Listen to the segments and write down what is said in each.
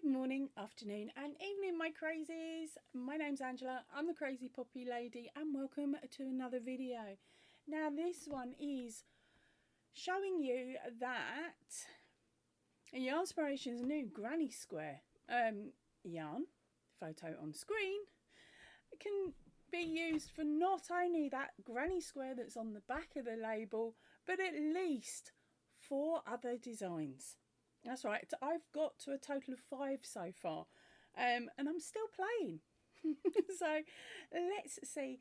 Good morning, afternoon and evening my crazies. My name's Angela, I'm the Crazy Poppy Lady and welcome to another video. Now this one is showing you that Yarnspirations' new granny square yarn, photo on screen, can be used for not only that granny square that's on the back of the label, but at least 4 other designs. That's right, I've got to a total of 5 so far, and I'm still playing. So let's see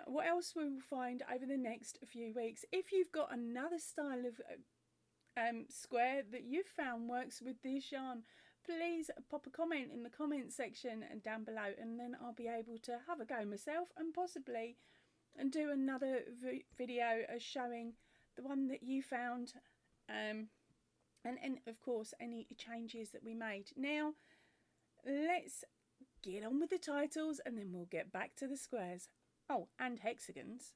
what else we'll find over the next few weeks. If you've got another style of square that you've found works with this yarn, please pop a comment in the comment section and down below, and then I'll be able to have a go myself and possibly do another video showing the one that you found, and of course any changes that we made. Now let's get on with the titles and then we'll get back to the squares. Oh, and hexagons.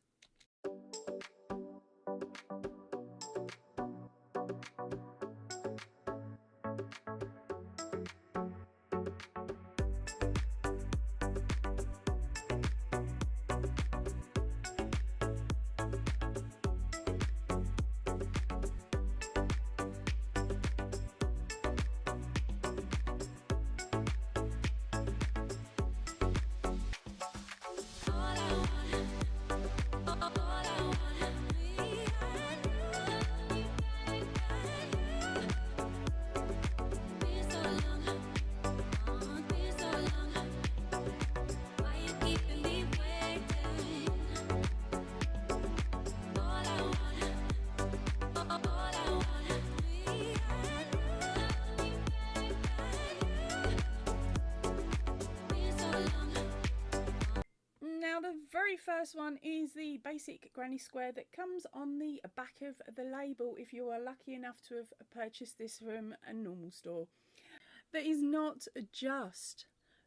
Now the very first one is the basic granny square that comes on the back of the label if you are lucky enough to have purchased this from a normal store. That is not just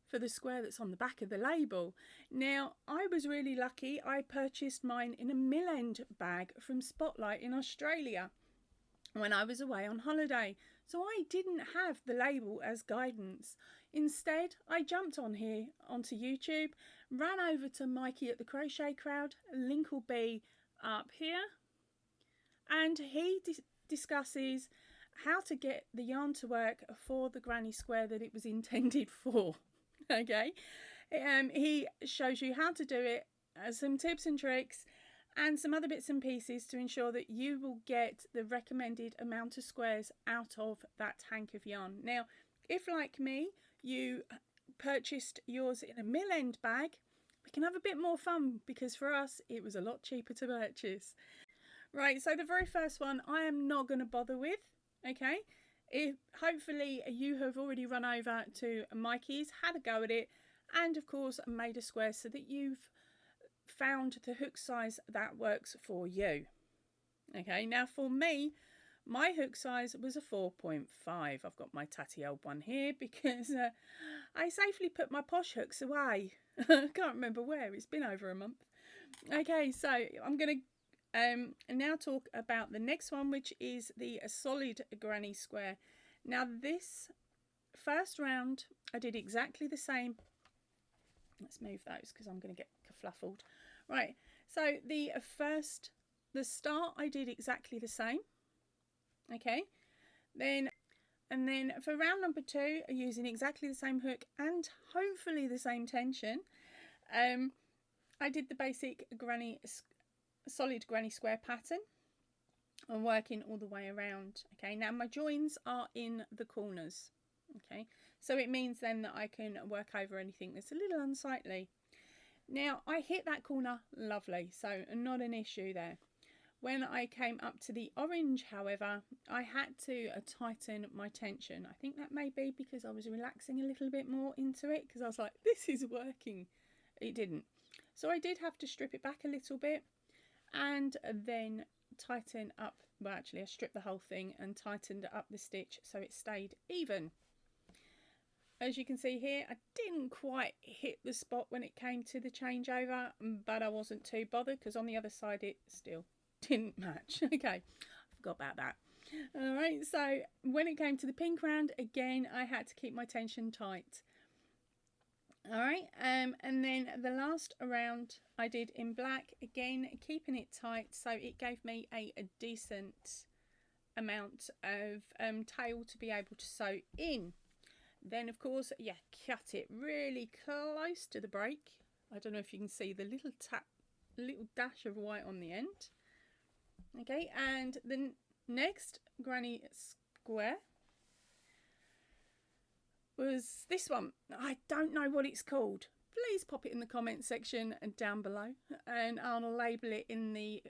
for the square that's on the back of the label. Now I was really lucky, I purchased mine in a mill end bag from Spotlight in Australia when I was away on holiday, so I didn't have the label as guidance. Instead I jumped onto YouTube, ran over to Mikey at the Crochet Crowd, link will be up here, and he discusses how to get the yarn to work for the granny square that it was intended for. Okay, he shows you how to do it, some tips and tricks and some other bits and pieces to ensure that you will get the recommended amount of squares out of that hank of yarn. Now, if like me, you purchased yours in a mill end bag, we can have a bit more fun because for us it was a lot cheaper to purchase. Right, so the very first one I am not going to bother with, okay? Hopefully you have already run over to Mikey's, had a go at it, and of course made a square so that you've found the hook size that works for you. Okay, now for me, my hook size was a 4.5. I've got my tatty old one here because I safely put my posh hooks away. I can't remember where, it's been over a month. Okay, so I'm going to now talk about the next one, which is the solid granny square. Now this first round I did exactly the same. Let's move those because I'm going to get kerfluffled. Right, so the start I did exactly the same. Okay, then for round number 2, using exactly the same hook and hopefully the same tension, I did the basic solid granny square pattern and working all the way around. Okay, now my joins are in the corners. Okay, so it means then that I can work over anything that's a little unsightly. Now I hit that corner lovely, so not an issue there. When I came up to the orange, however, I had to tighten my tension. I think that may be because I was relaxing a little bit more into it, because I was like, this is working. It didn't. So I did have to strip it back a little bit and then tighten up. Well, actually I stripped the whole thing and tightened up the stitch so it stayed even. As you can see here, I didn't quite hit the spot when it came to the changeover, but I wasn't too bothered because on the other side it still didn't match. Okay, I forgot about that. All right, so when it came to the pink round, again, I had to keep my tension tight. All right, and then the last round I did in black, again, keeping it tight, so it gave me a decent amount of tail to be able to sew in. Then, of course, yeah, cut it really close to the break. I don't know if you can see the little dash of white on the end. Okay, and the next granny square was this one. I don't know what it's called. Please pop it in the comment section and down below, and I'll label it in the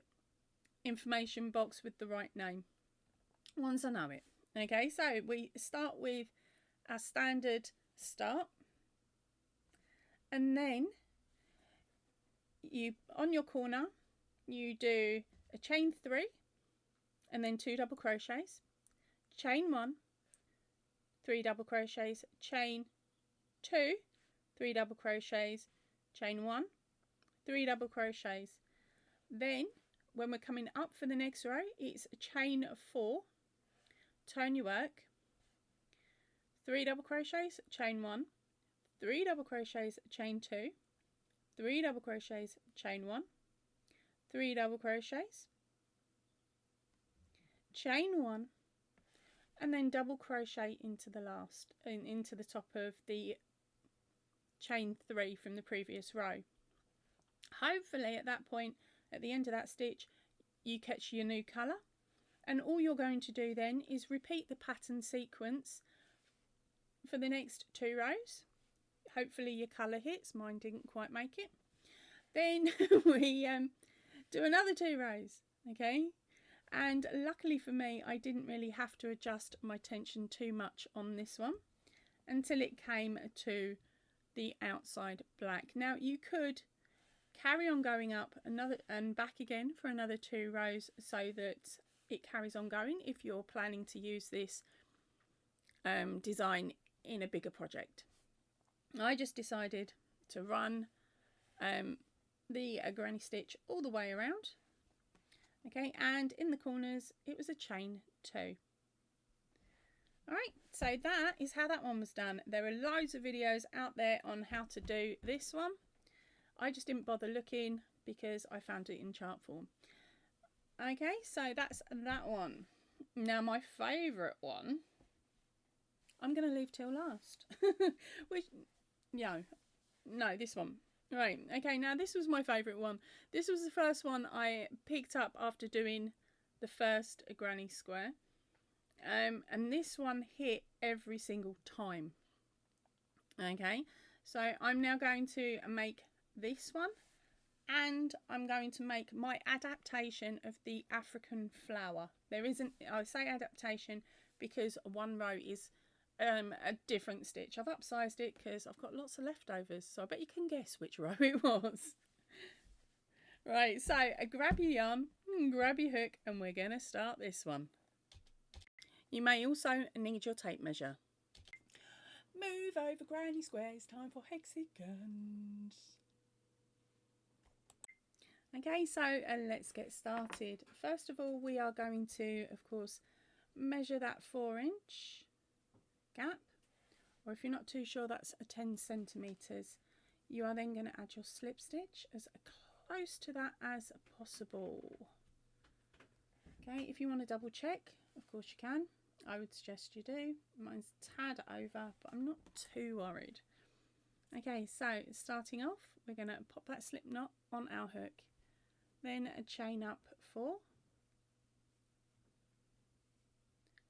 information box with the right name once I know it. Okay, so we start with our standard start, and then you, on your corner, you do a chain 3 and then 2 double crochets, chain 1, 3 double crochets, chain 2, 3 double crochets, chain 1, 3 double crochets. Then when we're coming up for the next row, it's a chain 4, turn your work, 3 double crochets, chain 1, 3 double crochets, chain 2, 3 double crochets, chain 1, 3 double crochets, chain 1, and then double crochet into the last, into the top of the chain 3 from the previous row. Hopefully at that point, at the end of that stitch, you catch your new colour, and all you're going to do then is repeat the pattern sequence for the next 2 rows. Hopefully your colour hits. Mine didn't quite make it. Then we do another 2 rows, okay? And luckily for me, I didn't really have to adjust my tension too much on this one until it came to the outside black. Now you could carry on going up another and back again for another 2 rows so that it carries on going if you're planning to use this design in a bigger project. I just decided to run the granny stitch all the way around. Okay, and in the corners it was a chain 2. Alright, so that is how that one was done. There are loads of videos out there on how to do this one. I just didn't bother looking because I found it in chart form. Okay, so that's that one. Now my favourite one, I'm going to leave till last. Which, no, this one. Right, okay, now this was my favourite one. This was the first one I picked up after doing the first granny square. And this one hit every single time. Okay, so I'm now going to make this one, and I'm going to make my adaptation of the African flower. There isn't, I say adaptation because one row is a different stitch. I've upsized it because I've got lots of leftovers, so I bet you can guess which row it was. Right, so grab your yarn, grab your hook, and we're going to start this one. You may also need your tape measure. Move over granny squares, time for hexagons. Okay, so let's get started. First of all, we are going to, of course, measure that 4-inch gap, or if you're not too sure, that's a 10 centimeters. You are then going to add your slip stitch as close to that as possible. Okay, if you want to double check, of course you can. I would suggest you do. Mine's a tad over, but I'm not too worried. Okay, so starting off, we're going to pop that slip knot on our hook, then a chain up 4,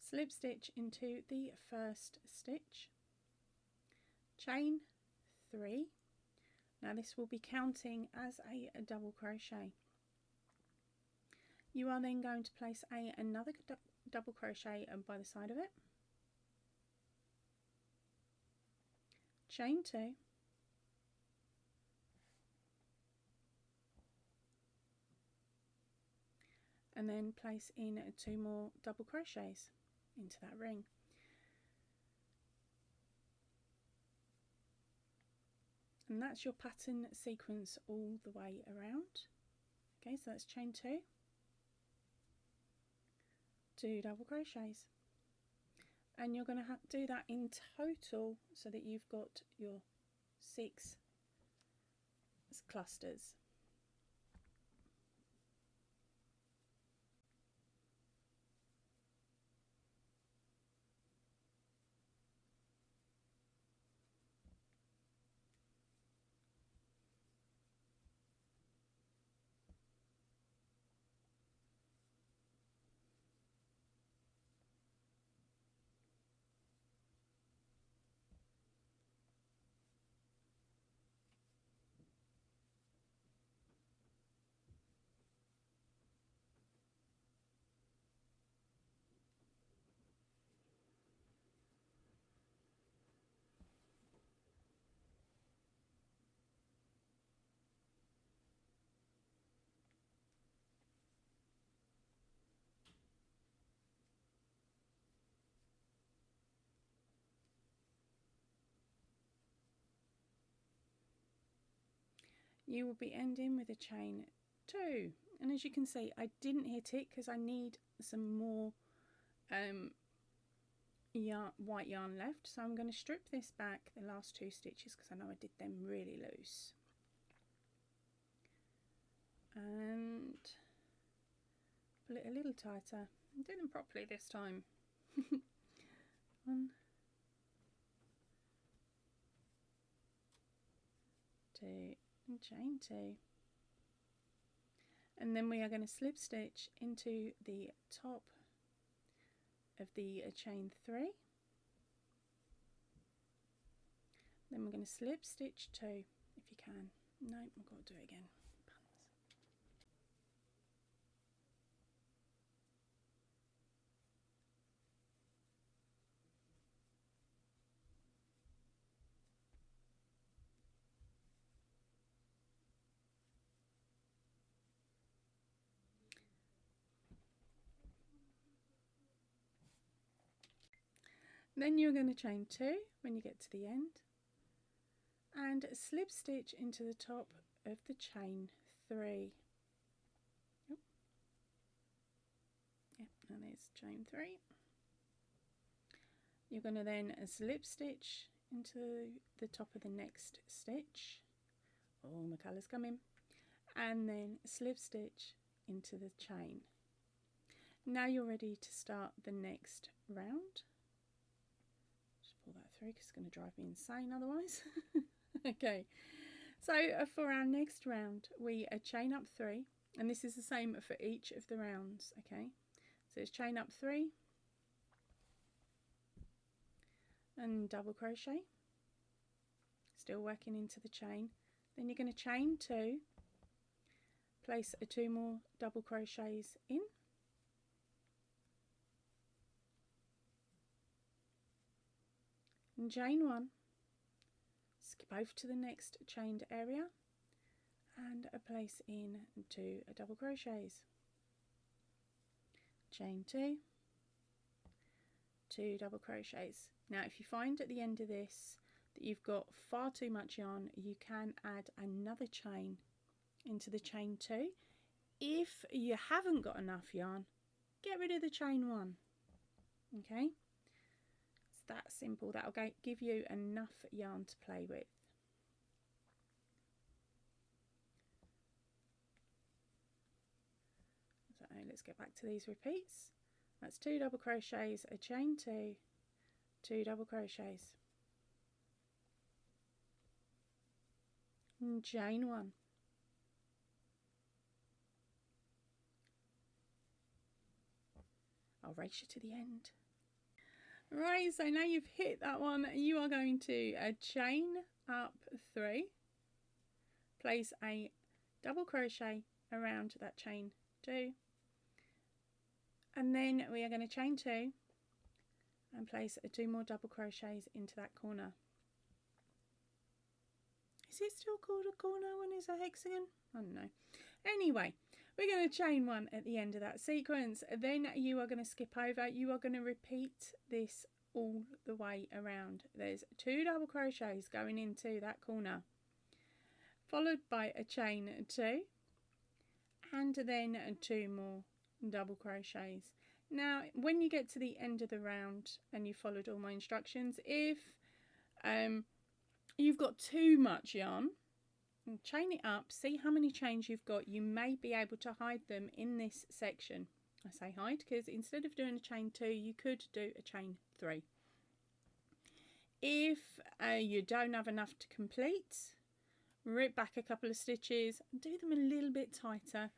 slip stitch into the first stitch, chain 3. Now this will be counting as a double crochet. You are then going to place another double crochet by the side of it, chain 2, and then place in 2 more double crochets into that ring. And that's your pattern sequence all the way around. Okay, so that's chain 2, 2 double crochets, and you're going to do that in total so that you've got your 6 clusters. You will be ending with a chain 2, and as you can see, I didn't hit it because I need some more white yarn left, so I'm going to strip this back the last 2 stitches because I know I did them really loose, and pull it a little tighter and do them properly this time. 1, 2 and chain 2, and then we are going to slip stitch into the top of the chain 3, then we're going to slip stitch 2 if you can. No, I've got to do it again. Then you're going to chain 2 when you get to the end and slip stitch into the top of the chain 3. Oh. Yep, and there's chain 3. You're going to then slip stitch into the top of the next stitch. Oh, my colour's coming. And then slip stitch into the chain. Now you're ready to start the next round. Pull that through because it's going to drive me insane otherwise. Okay, so for our next round we chain up 3, and this is the same for each of the rounds. Okay, so it's chain up 3 and double crochet, still working into the chain. Then you're going to chain 2, place 2 more double crochets in, and chain 1, skip over to the next chained area and place in 2 double crochets, chain 2, 2 double crochets. Now if you find at the end of this that you've got far too much yarn, you can add another chain into the chain 2. If you haven't got enough yarn, get rid of the chain 1. Okay, it's that simple. That'll give you enough yarn to play with. So let's get back to these repeats. That's 2 double crochets, a chain 2, 2 double crochets, and chain 1, I'll race you to the end. Right, so now you've hit that one, you are going to chain up 3, place a double crochet around that chain 2, and then we are going to chain 2 and place 2 more double crochets into that corner. Is it still called a corner when it's a hexagon? I don't know. Anyway, we're going to chain 1 at the end of that sequence. Then you are going to skip over. You are going to repeat this all the way around. There's 2 double crochets going into that corner, followed by a chain 2, and then 2 more double crochets. Now when you get to the end of the round and you followed all my instructions, if you've got too much yarn, chain it up, see how many chains you've got. You may be able to hide them in this section. I say hide because instead of doing a chain 2 you could do a chain 3. If you don't have enough to complete, rip back a couple of stitches, do them a little bit tighter,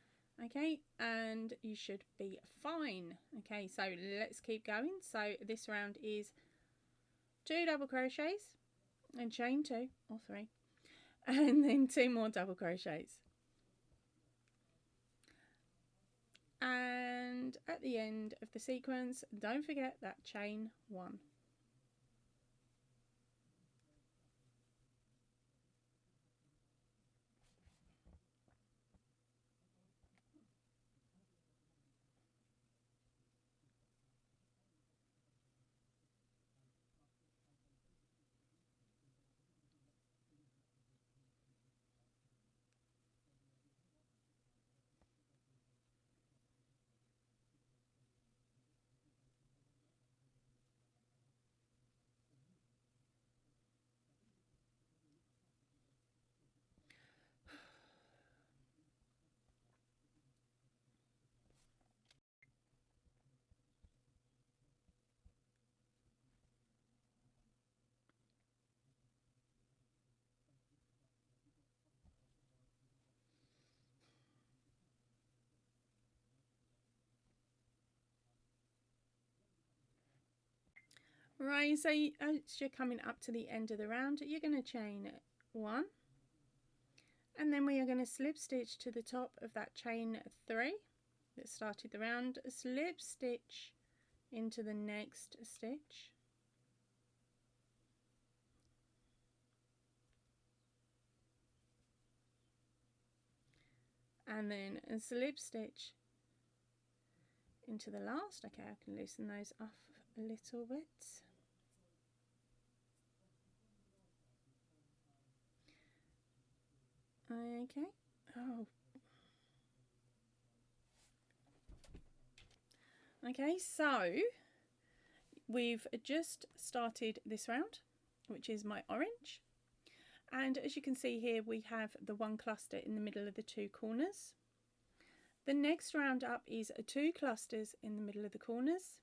okay, and you should be fine. Okay, so let's keep going. So this round is 2 double crochets and chain 2 or 3, and then 2 more double crochets, and at the end of the sequence don't forget that chain 1. Right, so as you're coming up to the end of the round, you're going to chain 1, and then we are going to slip stitch to the top of that chain 3 that started the round, slip stitch into the next stitch, and then a slip stitch into the last. Okay, I can loosen those off a little bit. Okay. Oh. Okay, so we've just started this round, which is my orange. And as you can see here, we have the 1 cluster in the middle of the 2 corners. The next round up is 2 clusters in the middle of the corners.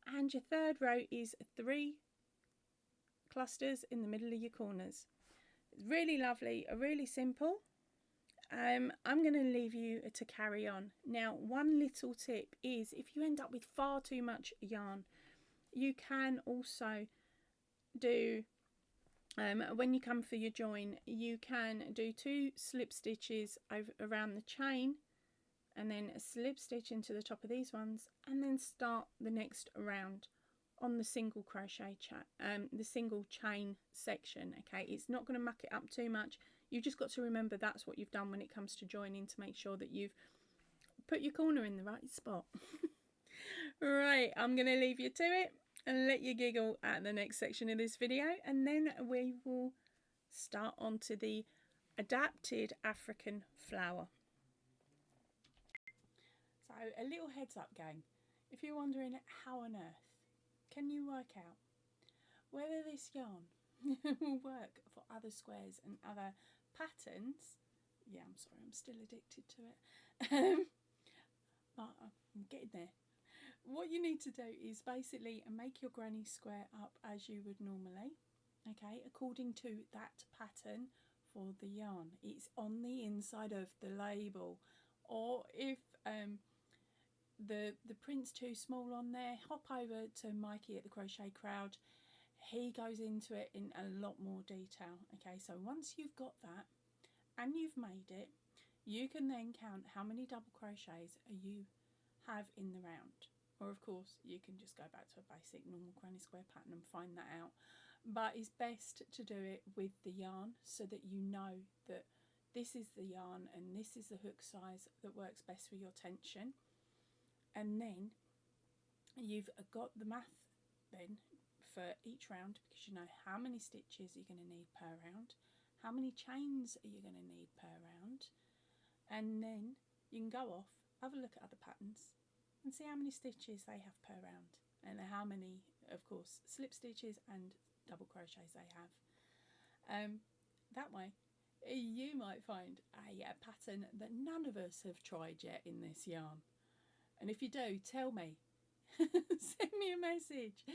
And your third row is 3 clusters in the middle of your corners. It's really lovely, really simple. I'm going to leave you to carry on. Now, one little tip is if you end up with far too much yarn, you can also do, when you come for your join, you can do 2 slip stitches around the chain and then a slip stitch into the top of these ones, and then start the next round on the single crochet the single chain section. Okay, it's not going to muck it up too much. You've just got to remember that's what you've done when it comes to joining, to make sure that you've put your corner in the right spot. Right, I'm going to leave you to it and let you giggle at the next section of this video, and then we will start on to the adapted African flower. So a little heads up gang, if you're wondering how on earth can you work out whether this yarn will work for other squares and other patterns, yeah, I'm sorry, I'm still addicted to it, but I'm getting there. What you need to do is basically make your granny square up as you would normally, okay, according to that pattern for the yarn. It's on the inside of the label, or if the print's too small on there, hop over to Mikey at the Crochet Crowd. He goes into it in a lot more detail. Okay, so once you've got that and you've made it, you can then count how many double crochets you have in the round. Or of course you can just go back to a basic normal granny square pattern and find that out, but it's best to do it with the yarn so that you know that this is the yarn and this is the hook size that works best for your tension. And then you've got the math then for each round, because you know how many stitches you're going to need per round, how many chains are you going to need per round, and then you can go off, have a look at other patterns, and see how many stitches they have per round, and how many, of course, slip stitches and double crochets they have. That way you might find a pattern that none of us have tried yet in this yarn, and if you do, tell me. Send me a message,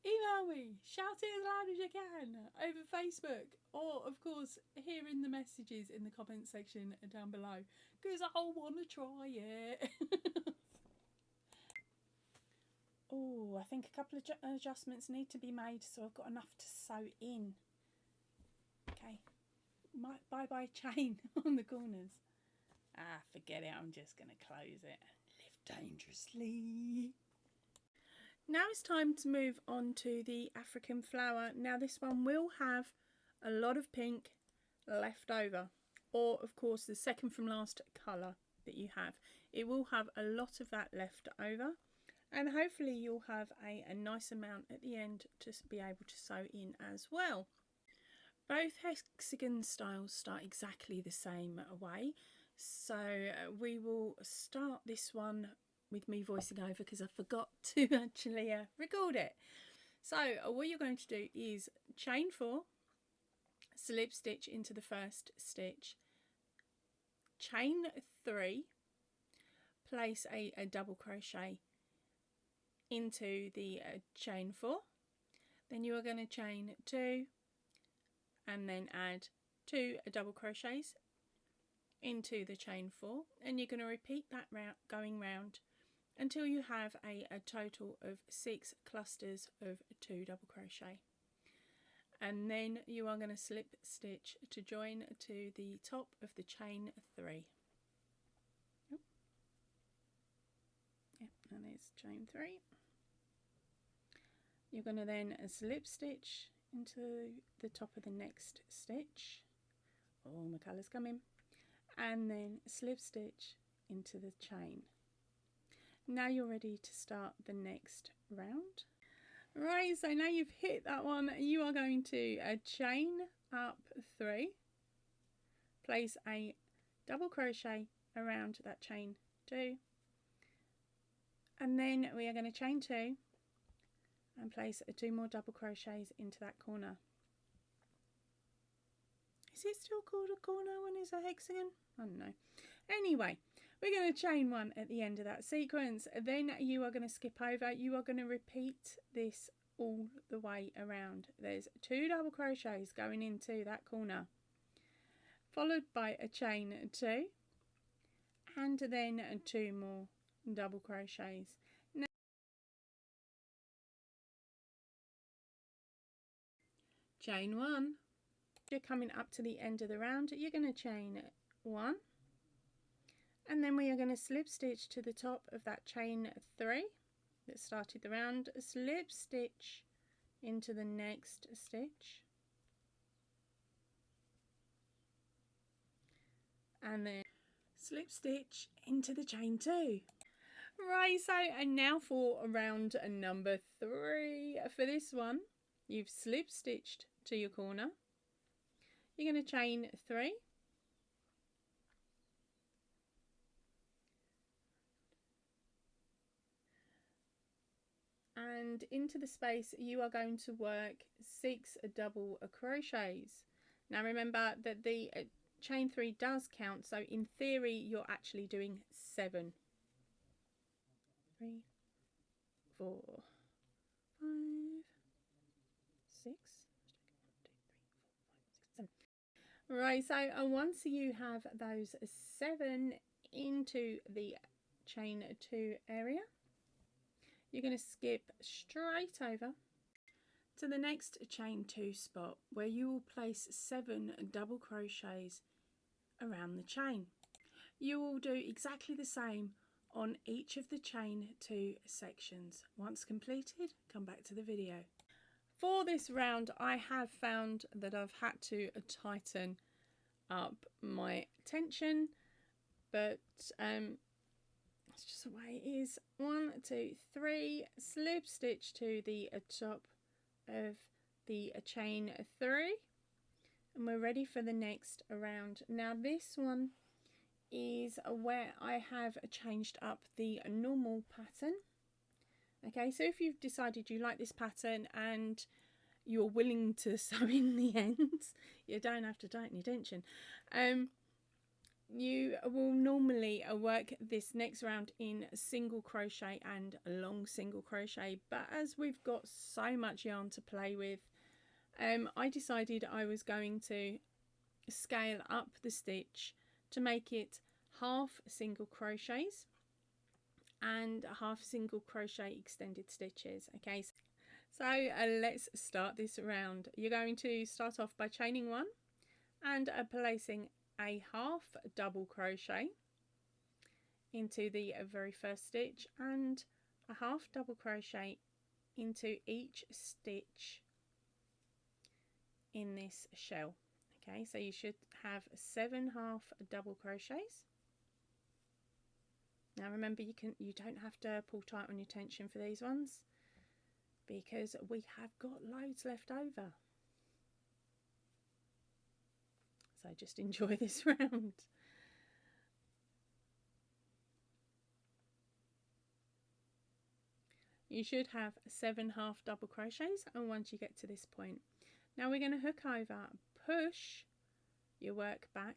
email me, shout it as loud as you can over Facebook, or of course here in the messages in the comment section down below, because I want to try it. Oh, I think a couple of adjustments need to be made so I've got enough to sew in. Okay, bye chain on the corners. Forget it, I'm just going to close it. Live dangerously. Now it's time to move on to the African flower. Now this one will have a lot of pink left over, or of course the second from last colour that you have. It will have a lot of that left over, and hopefully you'll have a nice amount at the end to be able to sew in as well. Both hexagon styles start exactly the same way, so we will start this one with me voicing over because I forgot to actually record it. So what you're going to do is chain 4, slip stitch into the first stitch, chain 3, place a double crochet into the chain 4, then you are going to chain 2 and then add 2 double crochets into the chain 4, and you're going to repeat that going round until you have a total of 6 clusters of 2 double crochet, and then you are going to slip stitch to join to the top of the chain 3. Oh. Yep, and there's chain 3. You're going to then slip stitch into the top of the next stitch. Oh, my colour's coming. And then slip stitch into the chain. Now you're ready to start the next round. Right, so now you've hit that one, you are going to chain up 3, place a double crochet around that chain 2, and then we are going to chain 2 and place 2 more double crochets into that corner. Is it still called a corner when it's a hexagon? I don't know. Anyway, we're going to chain 1 at the end of that sequence. Then you are going to skip over. You are going to repeat this all the way around. There's 2 double crochets going into that corner, followed by a chain 2, and then 2 more double crochets. Now, chain 1. You're coming up to the end of the round, you're going to chain 1, and then we are going to slip stitch to the top of that chain 3 that started the round, slip stitch into the next stitch, and then slip stitch into the chain 2. Right, so and now for round number 3. For this one, you've slip stitched to your corner. You're going to chain 3, and into the space you are going to work 6 double crochets. Now remember that the chain 3 does count, so in theory you're actually doing 7. 3, 4, 5, 6. Right, so once you have those 7 into the chain 2 area, you're going to skip straight over to the next chain 2 spot where you will place 7 double crochets around the chain. You will do exactly the same on each of the chain 2 sections. Once completed, come back to the video. For this round, I have found that I've had to tighten up my tension, but it's just the way it is. 1, 2, 3, slip stitch to the top of the chain 3, and we're ready for the next round. Now this one is where I have changed up the normal pattern. Okay, so if you've decided you like this pattern and you're willing to sew in the ends, you don't have to tighten your tension. You will normally work this next round in single crochet and long single crochet, but as we've got so much yarn to play with, I decided I was going to scale up the stitch to make it half single crochets and half single crochet extended stitches. Okay, so let's start this round. You're going to start off by chaining one and placing a half double crochet into the very first stitch and a half double crochet into each stitch in this shell. Okay, so you should have 7 half double crochets. Now remember, you don't have to pull tight on your tension for these ones because we have got loads left over. So just enjoy this round. You should have 7 half double crochets, and once you get to this point, now we're going to hook over, push your work back,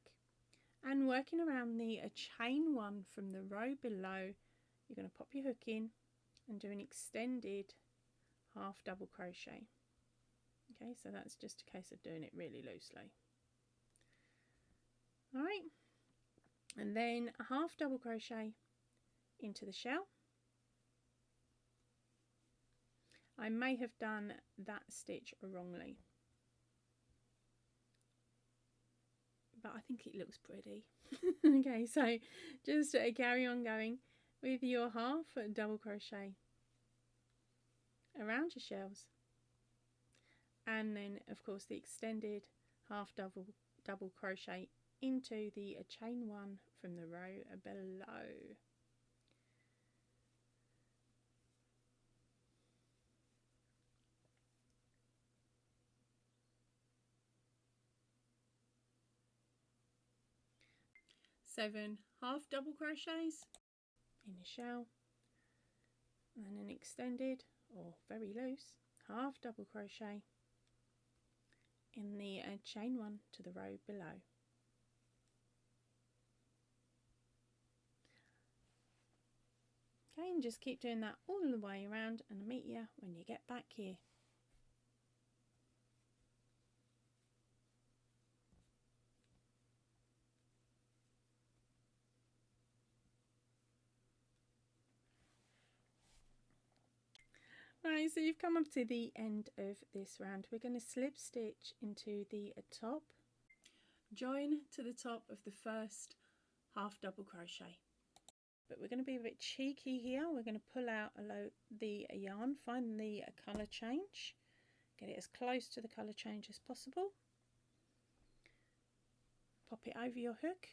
and working around the chain one from the row below, you're going to pop your hook in and do an extended half double crochet. Okay, so that's just a case of doing it really loosely. All right, and then a half double crochet into the shell. I may have done that stitch wrongly, but I think it looks pretty. Okay, so just carry on going with your half double crochet around your shells, and then of course the extended half double crochet into the chain one from the row below. Seven half double crochets in the shell, and then an extended or very loose half double crochet in the chain one to the row below. Okay, and just keep doing that all the way around, and I'll meet you when you get back here. Right, so you've come up to the end of this round. We're going to slip stitch into the top, join to the top of the first half double crochet. But we're going to be a bit cheeky here. We're going to pull out the yarn, find the colour change, get it as close to the colour change as possible, pop it over your hook,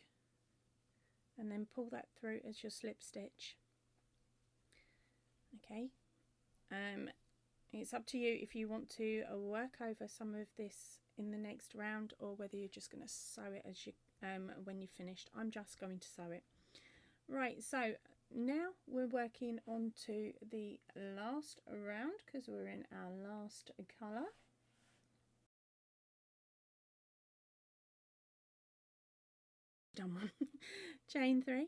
and then pull that through as your slip stitch. Okay. It's up to you if you want to work over some of this in the next round, or whether you're just going to sew it as you when you've finished. I'm just going to sew it. Right, so now we're working on to the last round because we're in our last colour. Done one. Chain 3.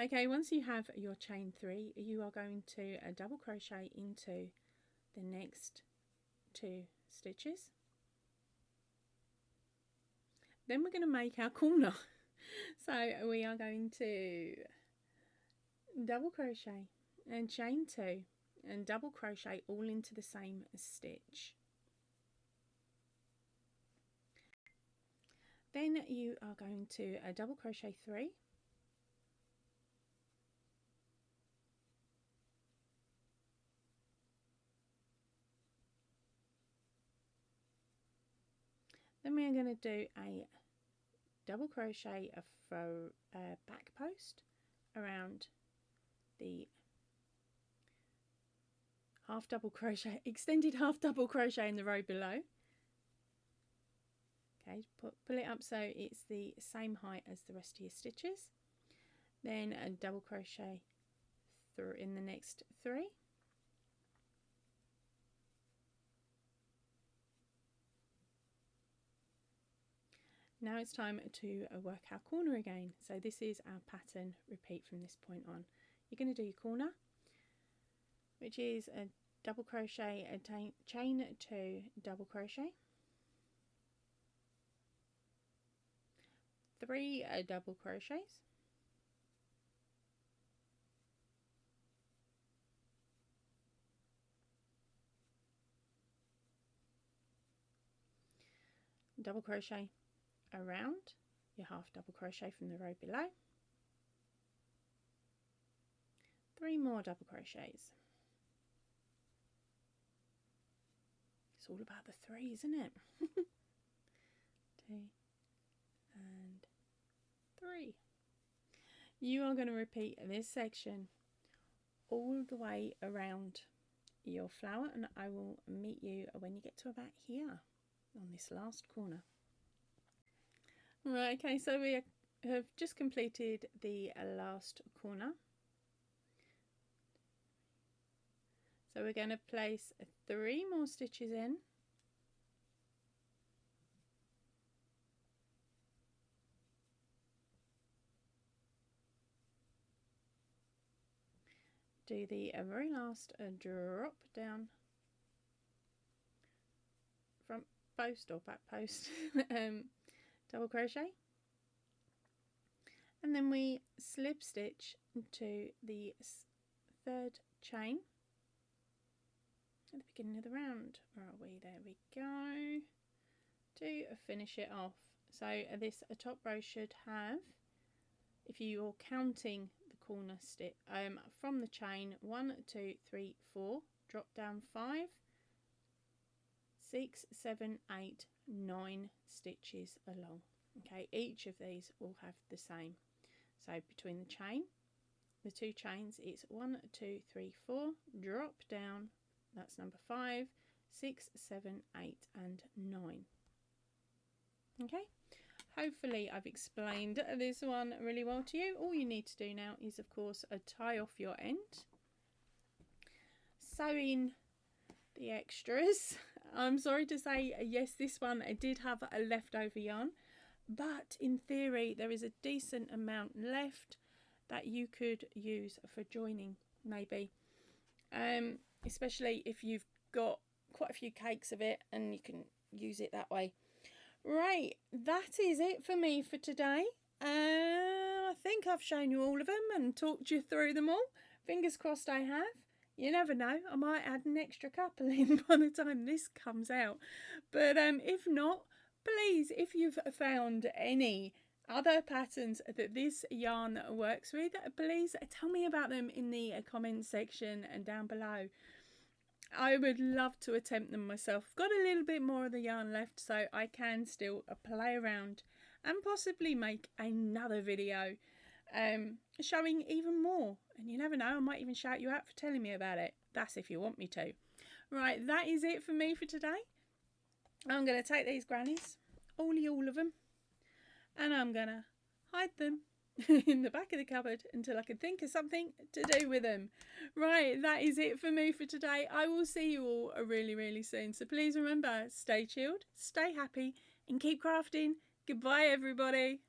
Okay, once you have your chain 3, you are going to double crochet into the next 2 stitches. Then we're going to make our corner. So we are going to double crochet and chain 2 and double crochet all into the same stitch. Then you are going to double crochet 3, then we are going to do a double crochet for back post around the half double crochet, extended half double crochet in the row below. Okay, pull it up so it's the same height as the rest of your stitches. Then a double crochet through in the next 3. Now it's time to work our corner again. So this is our pattern, repeat from this point on. You're going to do your corner, which is a double crochet, a chain 2 double crochet, 3 double crochets, double crochet around your half double crochet from the row below, 3 more double crochets. It's all about the 3, isn't it? 2 and 3. You are going to repeat this section all the way around your flower, and I will meet you when you get to about here on this last corner. Right, okay, so we have just completed the last corner. So we're going to place 3 more stitches in. Do the very last drop down front post or back post double crochet, and then we slip stitch into the 3rd chain at the beginning of the round. Where are we? There we go. To finish it off. So this top row should have, if you're counting the corner stitch from the chain, 1 2 3 4, drop down 5 6 7 8 9 stitches along. Okay, each of these will have the same. So between the 2 chains, it's 1 2 3 4, drop down, that's number 5 6 7 8 and 9. Okay, hopefully I've explained this one really well to you. All you need to do now is, of course, tie off your end, sew in the extras. I'm sorry to say, yes, this one I did have a leftover yarn, but in theory there is a decent amount left that you could use for joining, maybe, especially if you've got quite a few cakes of it and you can use it that way. Right, that is it for me for today. I think I've shown you all of them and talked you through them all. Fingers crossed I have. You never know, I might add an extra couple in by the time this comes out. But if not, please, if you've found any other patterns that this yarn works with, please tell me about them in the comments section and down below. I would love to attempt them myself. I've got a little bit more of the yarn left, so I can still play around and possibly make another video showing even more. And you never know, I might even shout you out for telling me about it. That's if you want me to. Right, that is it for me for today. I'm going to take these grannies, all of them, and I'm going to hide them in the back of the cupboard until I can think of something to do with them. Right, that is it for me for today. I will see you all really soon. So please remember, stay chilled, stay happy, and keep crafting. Goodbye, everybody.